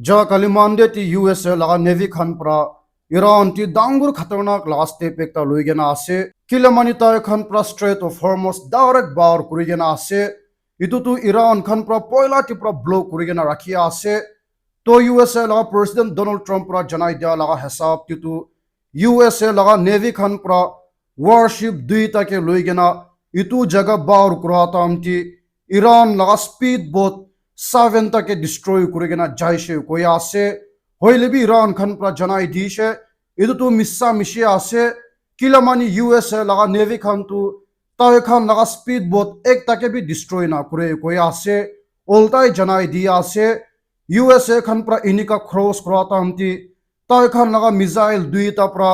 Ja kalimande ti USA laga Navy khan pra Iran ti dangur khatarnak last step ekta loigena ase kilamani tai khan pra Strait of Hormuz direct bar kurigena ase itu tu Iran khan pra poila ti pra blow kurigena rakhia ase to USA laga President Donald Trump pra janai dia laga hesab ti tu USA laga Navy khan pra warship duita ke loigena itu jaga bar kurata amti Iran laga speedboat 7 take destroy kurigena jaishe koya ase hoilebi Iran khan pra janai dishe itu tu missa mishi ase kilamani USA laga Navy khan tu tai khan laga speedboat ek take bi destroy na kure koya ase oltai janai dia ase USA khan pra inika cross krata amti tai khan laga missile duita pra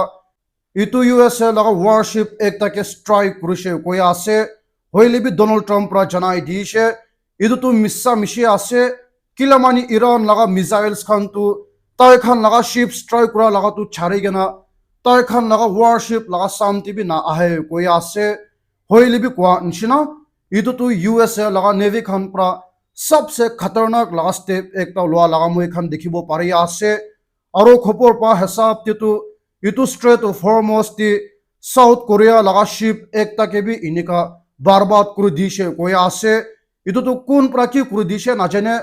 itu USA laga warship ekta ke strike kurushe koya ase hoilebi Donald Trump pra janai dishe itu tu missa mishi ase kilamani Iran laga missiles khan tu tai khan laga ship strike kura laga tu chari gena tai khan laga warship laga samti bi na ahe koya ase hoilebi kwa nshina itu tu USA laga Navy khan pra सबसे खतरनाक लागा step एकटा लोआ लागा moi khan dekhibo pari ase aro khopor pa hisab te tu itu Strait of Hormuz ti South Korea laga ship ekta ke bi inika barbad kuri dishe koya ase itu tu kun praki kuri dishe na jane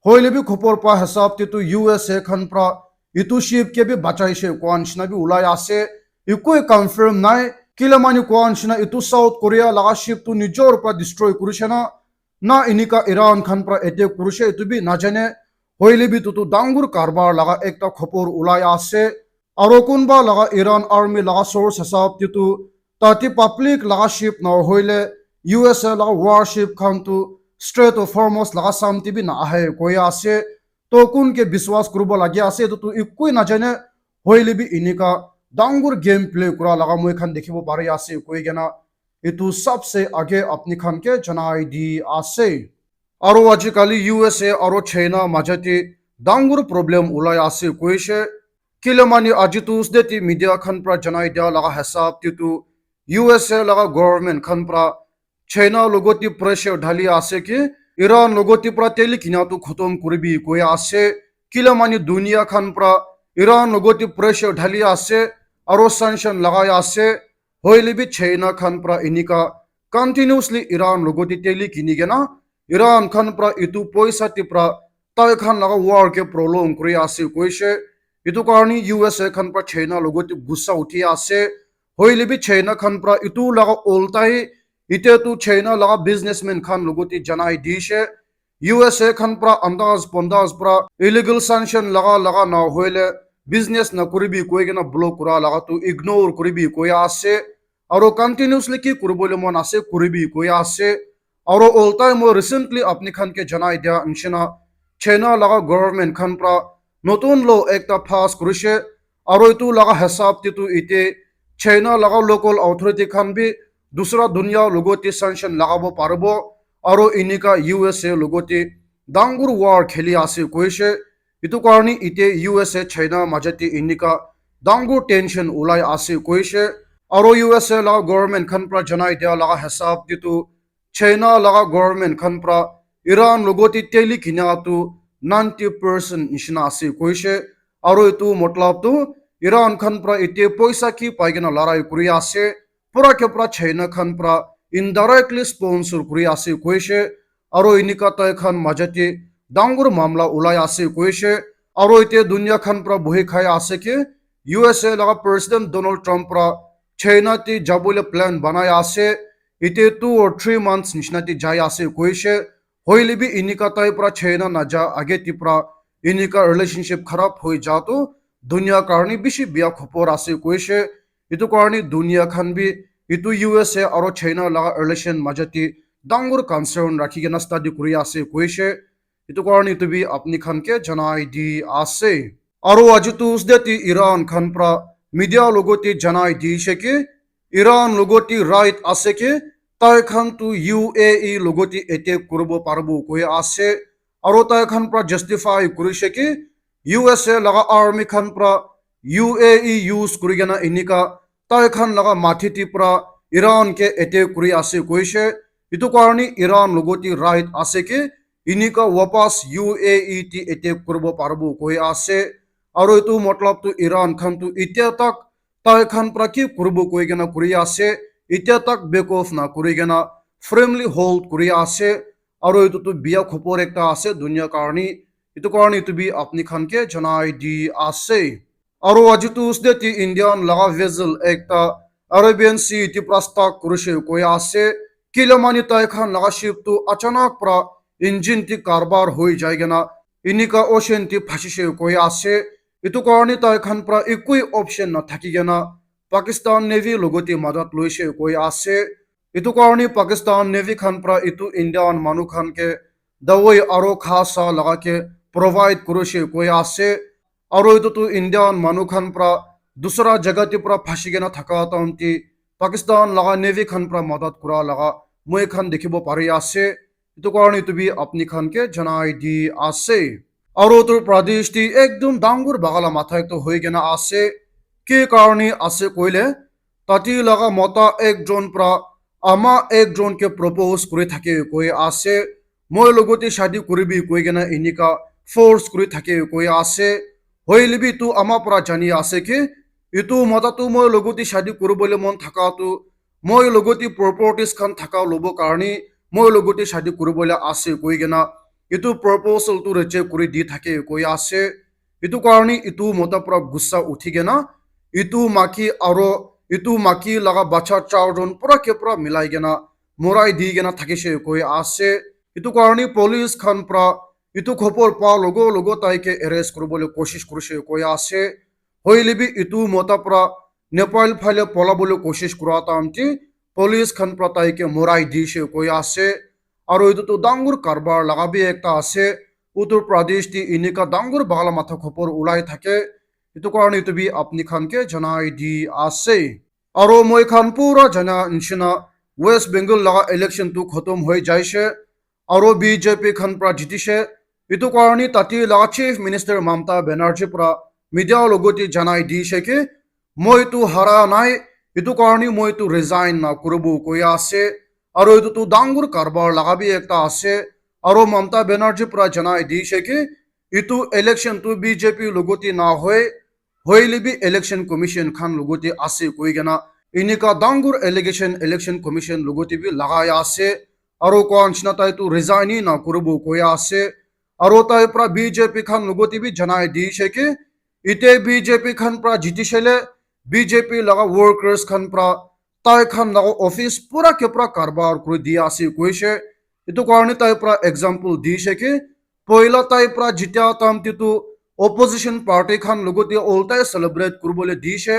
hoile bi khopor pa hisab te tu USA khan pra itu ship ke bi bachaishe kwan shna bi ulai ase ikoi confirm nai kilamani kwan shna itu South Korea laga ship tu nijor pra destroy kurishe na inika Iran khan pra attack kurushe itu bi na jane hoile bi tu dangur karbar laga ekta khopor ulai ase aro kunba laga Iran army laga source hisab ti tu tati public laga ship na hoile USA laga warship khan tu Strait of Hormuz laga samti bi na ahe koya ase to kun ke biswas kurbo lagi ase tu ikoi na jane hoile bi inika dangur gameplay kura laga moi khan dekhibo pari ase koi gena itu sabse age apni khan ke janai di ase aro ajikali USA aro China majati dangur problem ulai ase koishe kilamani ajitus deti media khan pra janai dia laga hisab ti tu USA laga government khan pra China logoti pressure dhali ase ki Iran logoti pra teli kina tu khotom kuribi koya ase kilamani dunia khan pra Iran logoti pressure dhali ase aro sanction lagai ase hoile bi China khan pra inika continuously Iran logoti teli kinigena Iran khan pra itu poisa ti pra tai khan laga war ke prolong kuri ase koishe itu karni USA khan pra China logoti gussa uthi ase hoile bi China khan pra itu laga oltai ite tu China laga businessman khan logoti janai dishe USA khan pra andaz pondaz pra illegal sanction laga na hoile business na kuribi koigena block kura laga tu ignore kuribi koya ase aro continuously ki kuribole mon ase kuribi koya ase aro all time mo recently apni khan ke janai dia anshina China laga government khan pra notun lo ekta pass kurishe aro itu laga hisab ti tu ite China laga local authority khan bi dusra dunya logoti sanction lagabo parbo aro inika USA logoti dangur war kheli ase koishe itu karni ite USA China majati inika dangur tension ulai ase koishe aro USA laga government khan pra janai dia laga hisab ti tu China laga government khan pra Iran logoti teli kina tu 90% nishina ase koishe aro itu matlab tu Iran khan pra ite poisa ki paigena larai kuri ase pura ke pura China khan pra indirectly sponsor kuri ase koishe aro inika tai khan majati dangur mamla ulai ase koishe aro ite dunya khan pra bohi khai ase ke USA laga President Donald Trump pra China ti jabule plan banai ase ite 2 or 3 months nishna ti jai ase koishe hoile bi inika tai pra China na ja age ti pra inika relationship kharab hoi ja to dunya karni bishi bia khopor ase koishe itu karni dunya khan bi itu USA aro China laga relation majati dangur concern rakhi gena study kuri ase koishe itu karni itu bi apni khan ke janai di ase aro ajitu usdeti Iran khan pra media logoti janai di sheke Iran logoti right ase ke tai khan tu UAE logoti attack kurbo parbo koi ase aro tai khan pra justify kuri sheke USA laga army khan pra UAE use kuri gena inika tai khan laga mathi ti pra Iran ke attack kuri ase koishe itu karni Iran logoti right ase ke ইনিকা ৱাপাছ UAE T attack কৰিব পাৰিব কৈ আছে আৰু এইটো মতলবটো Iran খানটো এতিয়া তাক তাই খান পৰা কি কৰিব কৈ কেনে কৰি আছে এতিয়া তাক বেক অফ না কৰি কেনে ফ্ৰেমলি হোল্ড কৰি আছে আৰু এইটোতো বিয়া খবৰ একটা আছে দুনিয়া কাৰণে এইটো কাৰণে এইটো বি আপনি খানকে জনাই দি আছে আৰু আজিতো উসদে টি ইণ্ডিয়ান লাগা ভেজেল একটা আৰবিয়ান সি টি প্ৰস্তাৱ কৰিছে কৈ আছে কিলমানি তাই খান লাগা শিপটো আচানক পৰা ইঞ্জিন টি কাৰবাৰ হৈ যায় না ইনিকা ওশেন টি ফাঁসিছে কৈ আছে এইটো কাৰণে তাই খান পৰা একোই অপশ্যন নাথাকি না পাকিস্তান নেভি লগতে মাদত লৈছে কৈ আছে এইটো কাৰণে পাকিস্তান নেভি খান পৰা এইটো ইণ্ডিয়ান মানুহ খানকে দাৱাই আৰু খাসা লগাকে প্ৰভাইড কৰিছে কৈ আছে আৰু এইটোতো ইণ্ডিয়ান মানুহ খান পৰা দুসৰা জেগাতে পৰা ফাঁসি কেনে থকা তাহাঁতি পাকিস্তান লগা নেভি খান পৰা মদত কৰা লগা মই খান দেখিব পাৰি আছে এইটো কাৰণে এইটো বি আপনি খানকে জনাই দি আছে আৰু উত্তৰ প্ৰদেশ টি একদম ডাঙৰ বাগালা মাথা একটা হৈ কেনে আছে কি কাৰণে আছে কইলে তাতি লগা মতা একজন পৰা আমা একজনকে প্ৰপ'জ কৰি থাকে কৈ আছে মই লগতে শাদি কৰিবি কৈ কেনে এনেকা ফ'ৰ্চ কৰি থাকে কৈ আছে হইলিবি তো আমাৰ পৰা জানি আছে কি ইটো মতাটো মই লগতে শাদি কৰিবলৈ মন থাকাটো মই লগতে প্ৰপাৰ্টিজ খান থাকা ল'ব কাৰণে মই লগতে শাদি কৰিবলৈ আছে কৈ কেনে ইটো প্ৰপ'জলটো ৰিজেক্ট কৰি দি থাকে কৈ আছে ইটো কাৰণে ইটো মতাৰ পৰা গুচ্ছা উঠি কেনে ইটো মাকি লগা বাচ্চা চাৰজন পৰা মিলাই কেনে মৰাই দি কেনে থাকিছে কৈ আছে ইটো কাৰণে পুলিচ খান পৰা ইটো খবৰ পোৱা লগে তাইকে এৰেষ্ট কৰিবলৈ কোচিছ কৰিছে কৈ আছে হইলিবি ইটো মতাৰ পৰা নেপাল ফালে পলাবলৈ কোচিছ কৰা তাহাঁতি পুলিচ খান পৰা তাইকে মৰাই দিছে কৈ আছে আৰু এইটোতো ডাঙৰ কাৰবাৰ লগাবি একটা আছে উত্তৰ প্ৰদেশ টি এনেকা ডাঙৰ বাগালা মাথা খবৰ ওলাই থাকে এইটো কাৰণে এইটো বি আপনি খানকে জনাই দি আছে আৰু মই খান পুৰা জানা নিচিনা ৱেষ্ট বেংগল লগা ইলেকশ্যনটো খতম হৈ যাইছে আৰু বিজেপি খান পৰা জিতিছে এইটো কাৰণে তাতে লগা চিফ মিনিষ্টাৰ মমতা বেনাৰ্জী পৰা মিডিয়াৰ লগতে জনাই দিছে কি মইতো হাৰা নাই এইটো কাৰণে মইতো ৰিজাইন নকৰিব কৈ আছে আৰু এইটোতো ডাঙৰ কাৰবাৰ লগাবি একটা আছে আৰু মমতা বেনাৰ্জী পৰা জনাই দিছে কি ইটো ইলেকশ্যনটো বিজেপি লগতে নহয় হইলিবি ইলেকশ্যন কমিশ্যন খান লগতে আছে কৈ কেনা এনেকা ডাঙৰ এলিগেশ্যন ইলেকশ্যন কমিশ্যন লগতে বি লগাই আছে আৰু কোৱা নিচিনা তাইতো ৰিজাইনই নকৰিব কৈ আছে আৰু তাই পৰা বিজেপি খান লগতে বি জনাই দিছে কি ইতে বিজেপি খান পৰা জিতিছিলে বিজেপি লগা ৱৰ্কাৰ্ছ খান পৰা তাই খান লগা অফিচ পুৰা কাৰবাৰ কৰি দি আছে কৈছে এইটো কাৰণে তাই পৰা এক্সাম্পল দিছে কি পহিলা তাই পৰা যেতিয়া তামতিটো অপজিশ্যন পাৰ্টি খান লগতে ওলটাই চেলিব্ৰেট কৰিবলৈ দিছে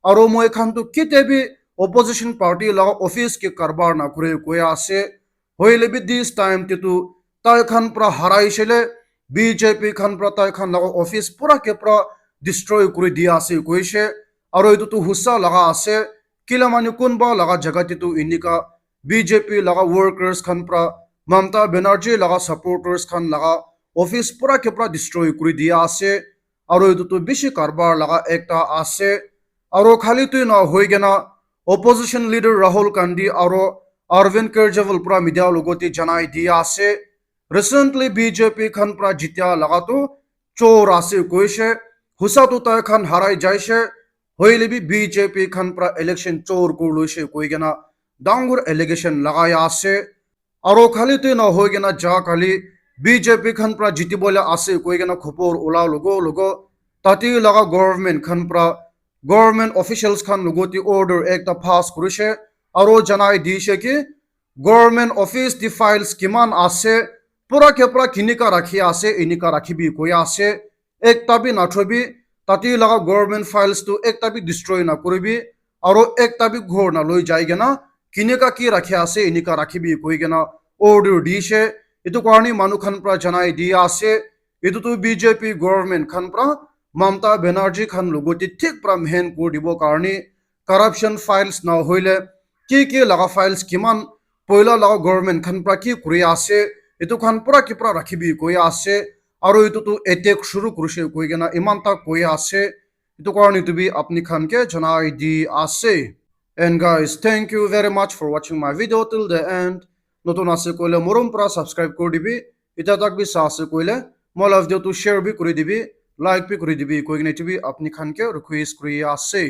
আৰু মই খানটো কেতিয়াবি অপজিশ্যন পাৰ্টি লগা অফিচ কে কাৰবাৰ নকৰে কৈ আছে হইলেবি দিছ টাইম টিটো তাই খান পৰা হাৰাইছিলে বিজেপি খান পৰা তাই খান লগা অফিচ পুৰা ডিষ্ট্ৰয় কৰি দি আছে কৈছে আৰু এইটোতো হুচা লগা আছে কিলা মানে কোনবা লগা জেগাটিতো এনেকা বিজেপি লগা ৱৰ্কাৰ্ছ খান পৰা মমতা বেনাৰ্জী লগা ছাপৰ্টাৰ্ছ খান লগা অফিচ পুৰা ডিষ্ট্ৰয় কৰি দিয়া আছে আৰু এইটোতো বেছি কাৰবাৰ লগা একটা আছে আৰু খালিতো হৈ কেনা অপজিশ্যন লিডাৰ ৰাহুল গান্ধী আৰু অৰবিন্দ কেজৰিৱাল পৰা মিডিয়াৰ লগতে জনাই দিয়া আছে ৰিচেণ্টলি বিজেপি খান পৰা জিতিয়া লগাটো চোৰ আছে কৈছে হুচাটো তাই খান হাৰাই যাইছে হইলেবি বিজেপি খান পৰা ইলেকশ্যন চোৰ কৰি লৈছে কৈ কেনা ডাঙৰ এলিগেশ্যন লগাই আছে আৰু খালিতো হৈ কেনা যা খালি বিজেপি খান পৰা জিতিবলৈ আছে কৈ কেনা খবৰ ওলাও লগো তাতে লগা গভৰ্ণমেণ্ট খান পৰা গভৰ্ণমেণ্ট অফিচিয়েলছ খান লগতে অৰ্ডাৰ একটা পাছ কৰিছে আৰু জনাই দিছে কি গভৰ্ণমেণ্ট অফিচ দি ফাইলছ কিমান আছে পুৰা কিনিকা ৰাখি আছে এনেকা ৰাখিবি কৈ আছে একটা বি নাথবি তাতে লগা গভৰ্ণমেণ্ট ফাইলছটো একটা বি ডিষ্ট্ৰয় নকৰিবি আৰু একটা বি ঘৰ নলৈ যাই কেনা কিনিকা কি ৰাখি আছে এনেকা ৰাখিবি কৈ কেনা অৰ্ডাৰ দিছে এইটো কাৰণে মানুহ খান পৰা জনাই দি আছে এইটোতো বিজেপি গভৰ্ণমেণ্ট খান পৰা মমতা বেনাৰ্জী খান লগতে ঠিক পৰা মেহন কৰি দিব কাৰণে কাৰাপশ্যন ফাইলছ নহ'লে কি লগা ফাইলছ কিমান পইলা লগা গভৰ্ণমেণ্ট খান পৰা কি কৰি আছে এইটো খান পুৰা ৰাখিবি কৈ আছে আৰু এইটোতো এটেক শুৰু কৰিছে কৈ কেনা ইমান তাক কৈ আছে এইটো কাৰণে এইটো বি আপনি খানকে জনাই দি আছে and guys thank you very much for watching my video till the end নতুন আছে কইলে মৰম পৰা সাবস্ক্ৰাইব কৰি দিবি এটা তাক B sa ase koile mola video tu share bi kuri dibi like bi kuri dibi koigene tibi apni khan ke request kuri ase